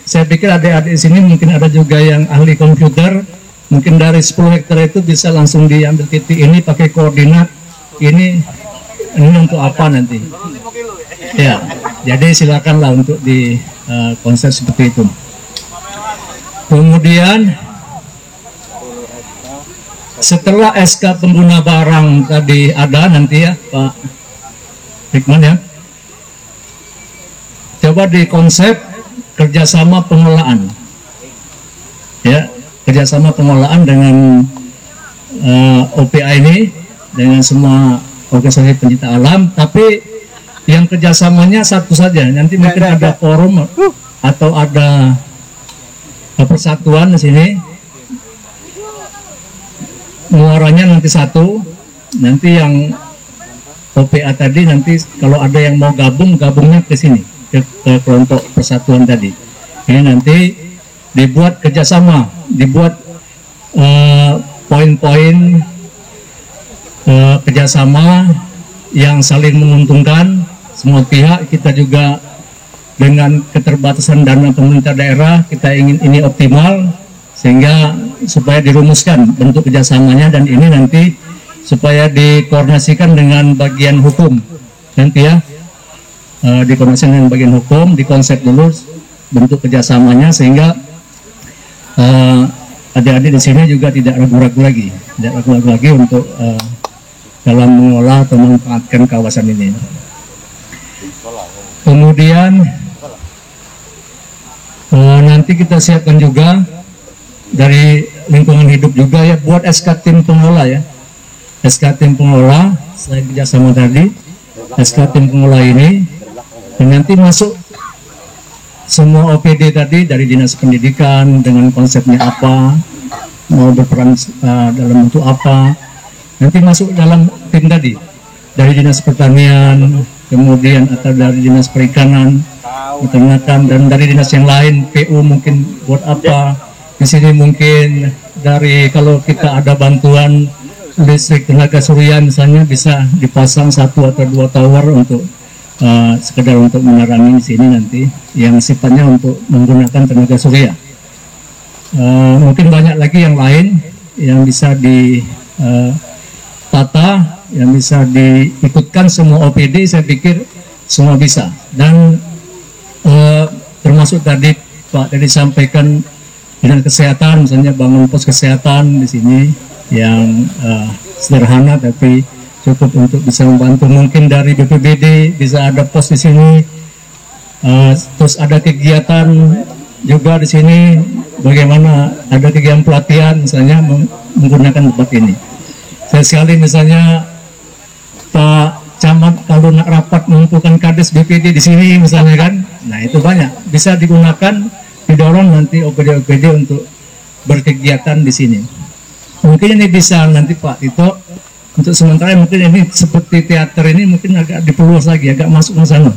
saya pikir adik-adik sini mungkin ada juga yang ahli komputer, mungkin dari 10 hektar itu bisa langsung diambil titik ini pakai koordinat, ini untuk apa nanti. Ya, jadi silakanlah untuk di konsep seperti itu. Kemudian setelah SK pengguna barang tadi ada nanti ya Pak Rikman ya, coba di konsep kerjasama pengelolaan ya, kerjasama pengelolaan dengan OPA ini dengan semua organisasi pencinta alam, tapi yang kerjasamanya satu saja, nanti mungkin ada forum atau ada persatuan di sini. muaranya nanti satu, nanti yang OPA tadi nanti kalau ada yang mau gabungnya ke sini, ke kelompok persatuan tadi. Ini nanti dibuat kerjasama, dibuat poin-poin kerjasama yang saling menguntungkan semua pihak. Kita juga dengan keterbatasan dana pemerintah daerah, kita ingin ini optimal sehingga supaya dirumuskan bentuk kerjasamanya, dan ini nanti supaya dikoordinasikan dengan bagian hukum nanti ya, dikoordinasikan dengan bagian hukum, dikonsep dulu bentuk kerjasamanya sehingga adik-adik di sini juga tidak ragu-ragu lagi untuk dalam mengolah atau memanfaatkan kawasan ini. Kemudian nanti kita siapkan juga dari lingkungan hidup juga ya, buat SK tim pengelola ya. SK tim pengelola, saya kerjasama tadi, SK tim pengelola ini, dan nanti masuk semua OPD tadi dari dinas pendidikan dengan konsepnya apa, mau berperan dalam bentuk apa, nanti masuk dalam tim tadi dari dinas pertanian, kemudian atau dari dinas perikanan, peternakan, dan dari dinas yang lain, PU mungkin buat apa, di sini mungkin dari kalau kita ada bantuan listrik tenaga surya misalnya bisa dipasang 1 atau 2 tower untuk sekedar untuk menerangi di sini nanti yang sifatnya untuk menggunakan tenaga surya. Mungkin banyak lagi yang lain yang bisa ditata, yang bisa diikutkan semua OPD. Saya pikir semua bisa, dan termasuk tadi Pak tadi sampaikan dengan kesehatan, misalnya bangun pos kesehatan di sini yang sederhana tapi cukup untuk bisa membantu. Mungkin dari BPBD bisa ada pos di sini, terus ada kegiatan juga di sini, bagaimana ada kegiatan pelatihan misalnya menggunakan tempat ini. Saya sekali misalnya Pak Camat kalau nak rapat mengumpulkan kades BPD di sini misalnya kan, nah itu banyak bisa digunakan, didorong nanti OPD-OPD untuk berkegiatan di sini. Mungkin ini bisa nanti Pak Tito untuk sementara mungkin ini seperti teater ini mungkin agak diperluas lagi, agak masuk ke sana,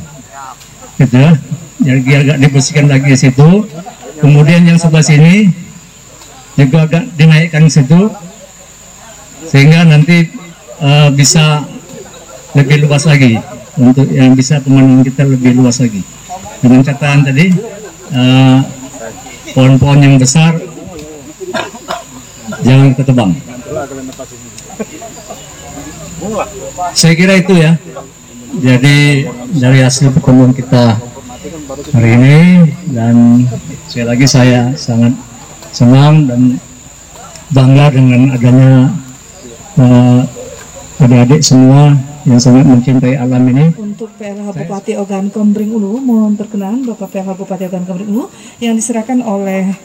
gitu ya. Jadi agak dibersihkan lagi di situ. Kemudian yang sebelah sini juga agak dinaikkan ke situ, sehingga nanti bisa lebih luas lagi, untuk yang bisa pemandangan kita lebih luas lagi. Dengan catatan tadi pohon-pohon yang besar jangan kita tebang. Saya kira itu ya. Jadi dari hasil pertemuan kita hari ini, dan sekali lagi saya sangat senang dan bangga dengan adanya adik-adik semua yang sangat mencintai alam ini. Untuk PLH Bupati Ogan Komering Ulu, mohon perkenan Bapak PLH Bupati Ogan Komering Ulu yang diserahkan oleh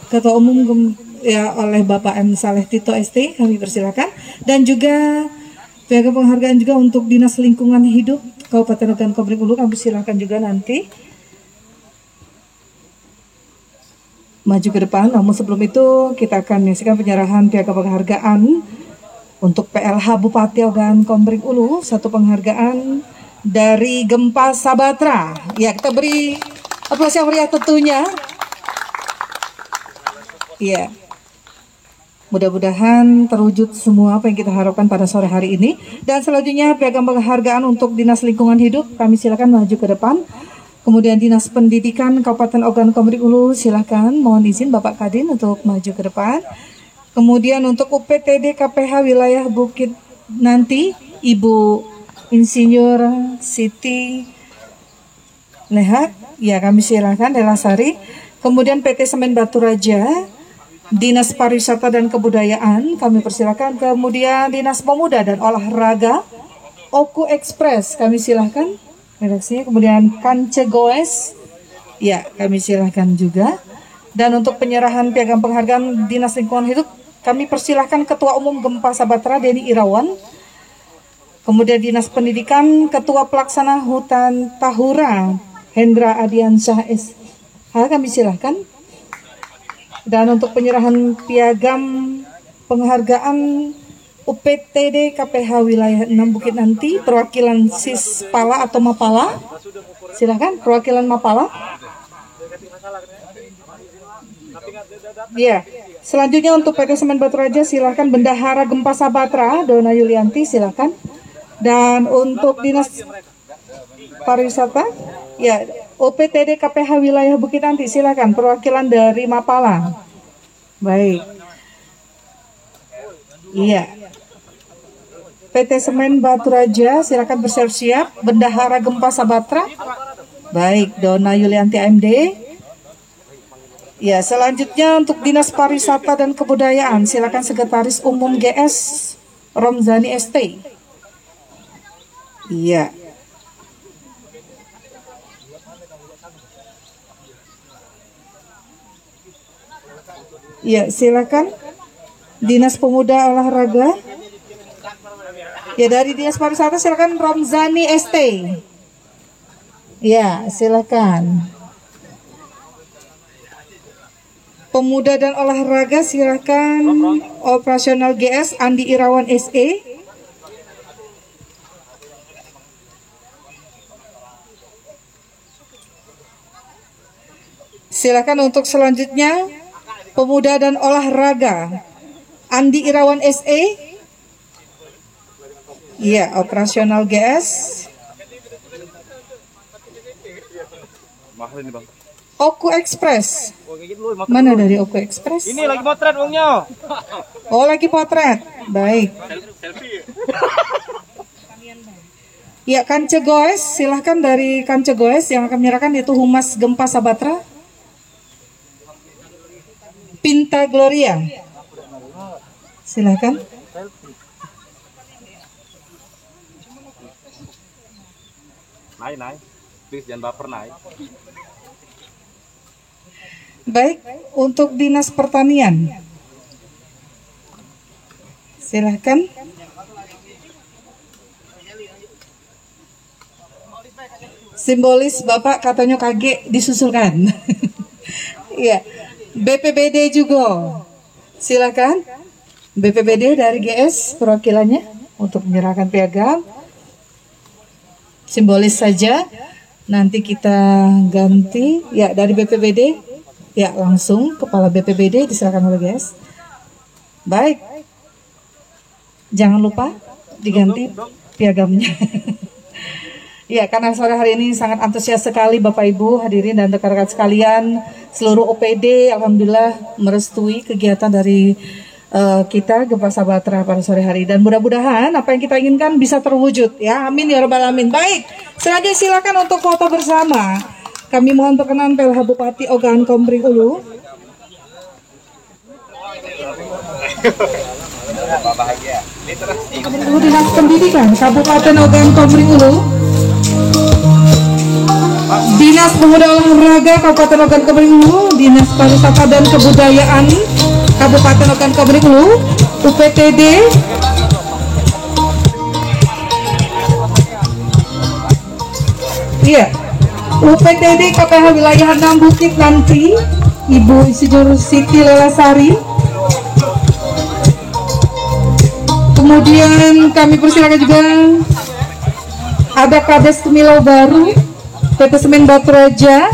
Ketua Umum oleh Bapak M. Saleh Tito ST, kami persilakan, dan juga piagam penghargaan juga untuk Dinas Lingkungan Hidup Kabupaten Ogan Komering Ulu, kami persilakan juga nanti maju ke depan. Namun sebelum itu kita akan menyaksikan penyerahan piagam penghargaan untuk PLH Bupati Ogan Komering Ulu, satu penghargaan dari Gempa Sabatra. Ya, kita beri aplaus yang meriah tentunya. Iya. Mudah-mudahan terwujud semua apa yang kita harapkan pada sore hari ini. Dan selanjutnya piagam penghargaan untuk Dinas Lingkungan Hidup, kami silakan maju ke depan. Kemudian Dinas Pendidikan Kabupaten Ogan Komering Ulu, silakan mohon izin Bapak Kadin untuk maju ke depan. Kemudian untuk UPTD KPH Wilayah Bukit Nanti, Ibu Insinyur Siti Nehat, ya kami silakan Delasari. Kemudian PT Semen Batu Raja, Dinas Pariwisata dan Kebudayaan, kami persilakan. Kemudian Dinas Pemuda dan Olahraga, Oku Express, kami silakan redaksinya. Kemudian Kance Goes, ya kami silakan juga. Dan untuk penyerahan piagam penghargaan Dinas Lingkungan Hidup, kami persilahkan Ketua Umum Gempa Sabatra Denny Irawan. Kemudian Dinas Pendidikan, Ketua Pelaksana Hutan Tahura Hendra Adiansyah SH, kami silahkan. Dan untuk penyerahan piagam penghargaan UPTD KPH Wilayah 6 Bukit Nanti, perwakilan Sispala atau Mapala. Silahkan, perwakilan Mapala. Ya, selanjutnya untuk PT Semen Batu Raja, silahkan Bendahara Gempa Sabatra, Dona Yulianti, silahkan. Dan untuk Dinas Pariwisata, ya, UPTD KPH Wilayah Bukit Nanti, silahkan, perwakilan dari Mapala. Baik. Iya. PT Semen Batu Raja, silakan bersiap-siap. Bendahara Gempa Sabatra. Baik, Dona Yulianti AMD. Ya, selanjutnya untuk Dinas Pariwisata dan Kebudayaan, silakan Sekretaris Umum GS Romzani ST. Iya. Ya, silakan Dinas Pemuda Olahraga. Ya, dari Dinas Pariwisata silakan Romzani ST. Ya, silakan. Pemuda dan Olahraga silakan Operasional GS Andi Irawan SE. Silakan untuk selanjutnya Pemuda dan Olahraga Andi Irawan SE. Iya, Operasional GS. Oku Express. Mana dari Oku Express? Ini lagi potret uangnya. Oh, lagi potret. Baik. Ya, Kance Goes, silahkan dari Kance Goes yang akan menyerahkan itu Humas Gempa Sabatra. Pinta Gloria. Silahkan. Naik. Please jangan baper naik. Baik, untuk Dinas Pertanian. Silahkan. Simbolis Bapak katanya kaget disusulkan. Iya. BPBD juga. Silakan. BPBD dari GS perwakilannya untuk menyerahkan piagam. Simbolis saja. Nanti kita ganti. Ya, dari BPBD. Ya, langsung kepala BPBD diserahkan oleh GS. Baik. Jangan lupa diganti piagamnya. Ya, karena sore hari ini sangat antusias sekali Bapak Ibu hadirin dan rekan-rekan sekalian, seluruh OPD alhamdulillah merestui kegiatan dari kita Gempa Sabatra pada sore hari, dan mudah-mudahan apa yang kita inginkan bisa terwujud ya. Amin ya rabbal alamin. Baik, selanjutnya silakan untuk foto bersama. Kami mohon perkenan PLH Bupati Ogan Komering Ulu. Dinas Pendidikan Kabupaten Ogan Komering Ulu, Dinas Pemuda Olahraga Kabupaten Ogan Komering Ulu, Dinas Pariwisata dan Kebudayaan Kabupaten Ogan Komering Ulu, UPTD, iya, UPTD KPH Wilayah 6 Bukit Nanti, Ibu Insinyur Siti Lelasari. Kemudian kami persilakan juga ada Kades Kemilau Baru, PT Semen Batu Raja,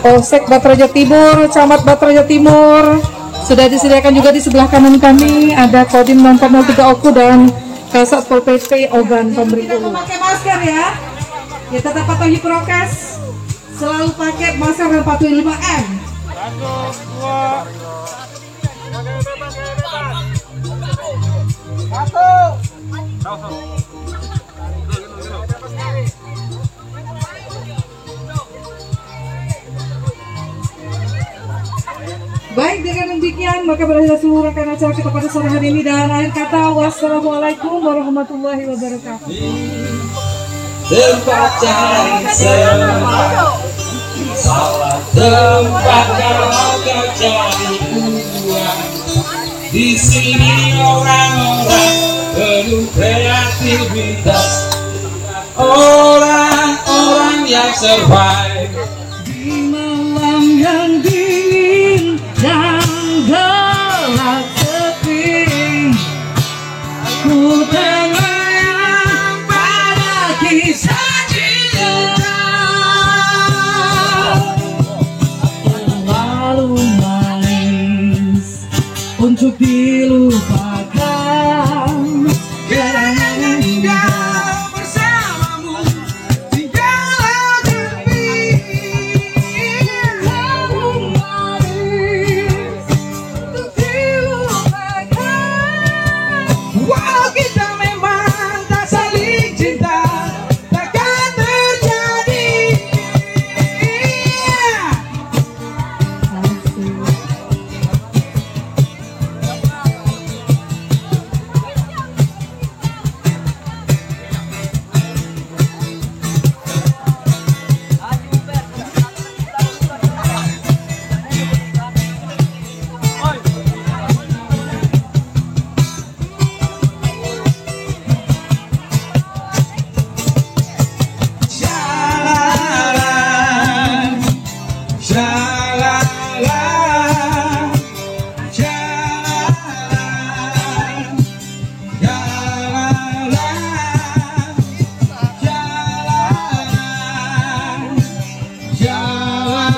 Polsek Batu Raja Timur, Camat Batu Raja Timur. Sudah disediakan juga di sebelah kanan kami ada Kodim 403 Oku dan Kasat Pol PP Ogan Komering Ulu. Pakai masker ya. Ya, tetap patuhi prokes. Selalu pakai masker dan patuhi 5M. 1, 2. Baik, dengan demikian maka berakhir seluruh rangkaian acara kita pada sore hari ini, dan akhir kata wassalamualaikum warahmatullahi wabarakatuh. Tempat cari semua, salah tempat kalau kau cari uang. Di sini orang-orang penuh kreativitas, orang-orang yang survive di malam yang dingin dan gelap sepi. untuk dilupakan. Kenangan indah bersamamu tinggallah demi kamu manis untuk dilupakan. Walau kita memang tak saling cinta, takkan terjadi.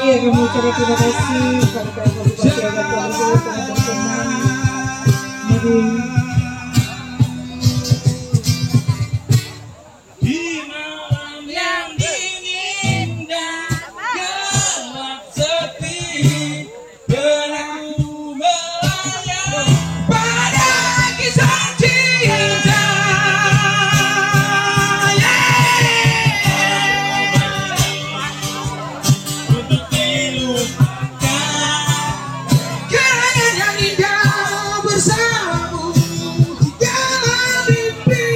Iya, kami ucapkan terima kasih kepada Bupati Agan Komersil, teman-teman. Mari. Di malam yang dingin dan gelap sepi, benakku melayang pada kisah cinta. Untuk dilupakan kenangan yang indah bersamamu tinggallah mimpi.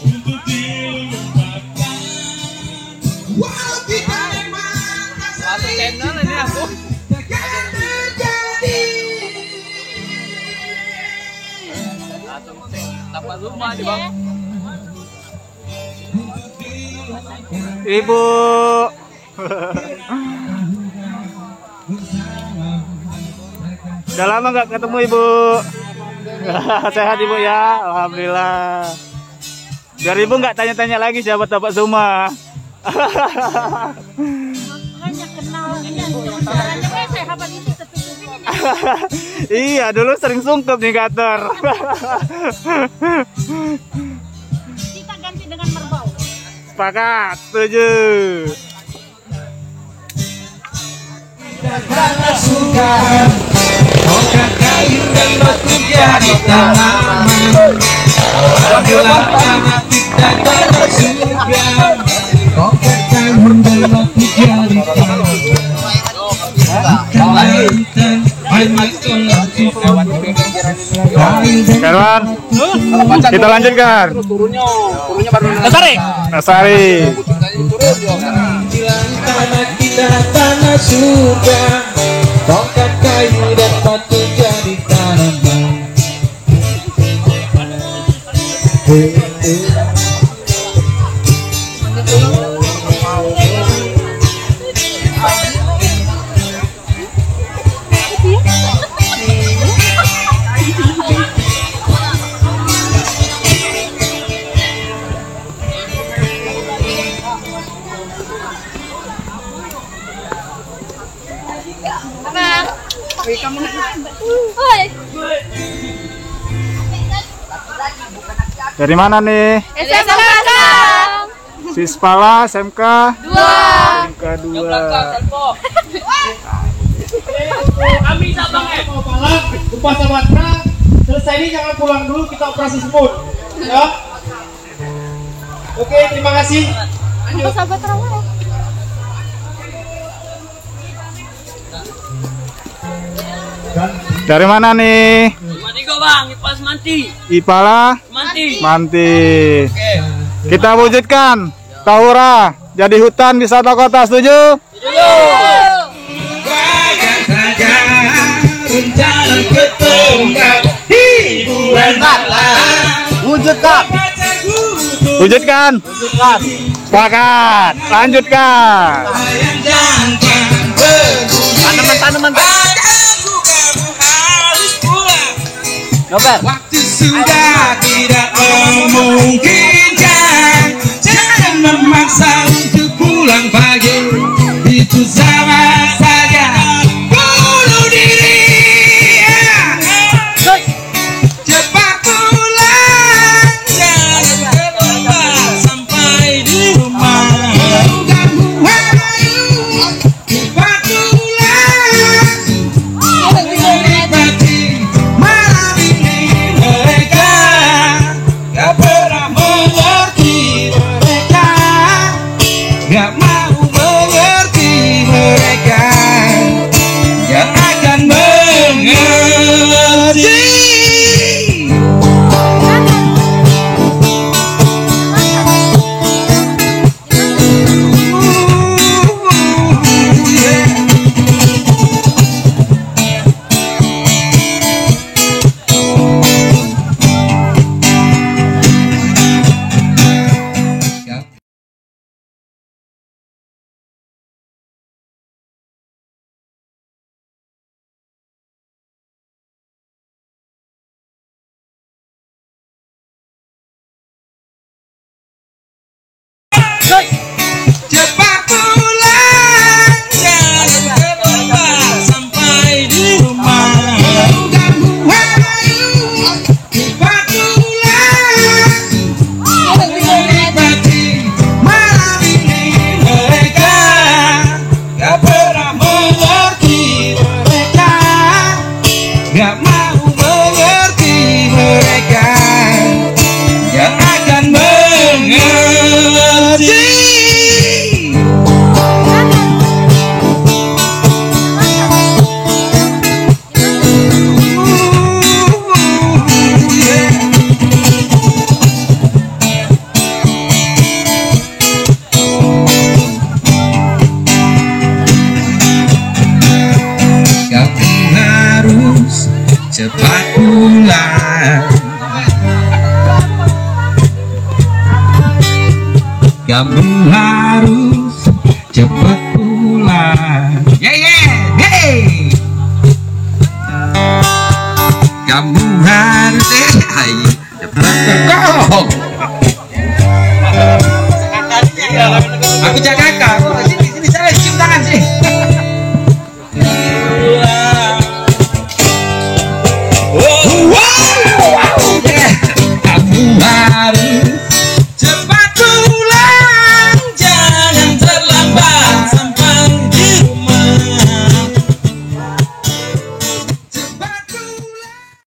Untuk dilupakan walau kita memang tak saling cinta, takkan terjadi. Ibu. Udah lama nggak ketemu Ibu. Sehat Ibu ya, alhamdulillah. Biar Ibu nggak tanya-tanya lagi siapa Bapak Zuma. Iya, dulu sering sungkep nih Gator. Kita ganti dengan merbau. Sepakat, setuju. Karena suka tongkat kayu dan batu jadi tanaman. Alhamdulillah karena kita karena suka tongkat kayu dan batu jadi tanaman. Karwan, kita lanjutkan. Turunnya baru Nasari. Nasari. Tanah kita tanah surga, tongkat kayu dan batu jadi tanaman. Dari mana nih? SMK. Sispala SMK 2. SMK 2. Kami sabang mau palak, lupa Sabatra. Selesai ini jangan pulang dulu, kita operasi semut. Ya. Oke, terima kasih. Lupa Sabatra. Dari mana nih? Mantigo Bang, IPAS Manti. Ipala Manti. Manti. Kita wujudkan Tahura jadi hutan wisata kota, setuju? Rencana ketongkap hiburan malam. Wujudkan. Wujudkan. Sepakat. Lanjutkan. Tanaman-tanaman. Nobar. Waktu sudah tidak memungkinkan. Jangan memaksa untuk pulang pagi. Itu sama saja. kamu harus cepat pulang. Hey. Kamu harus cepat pulang.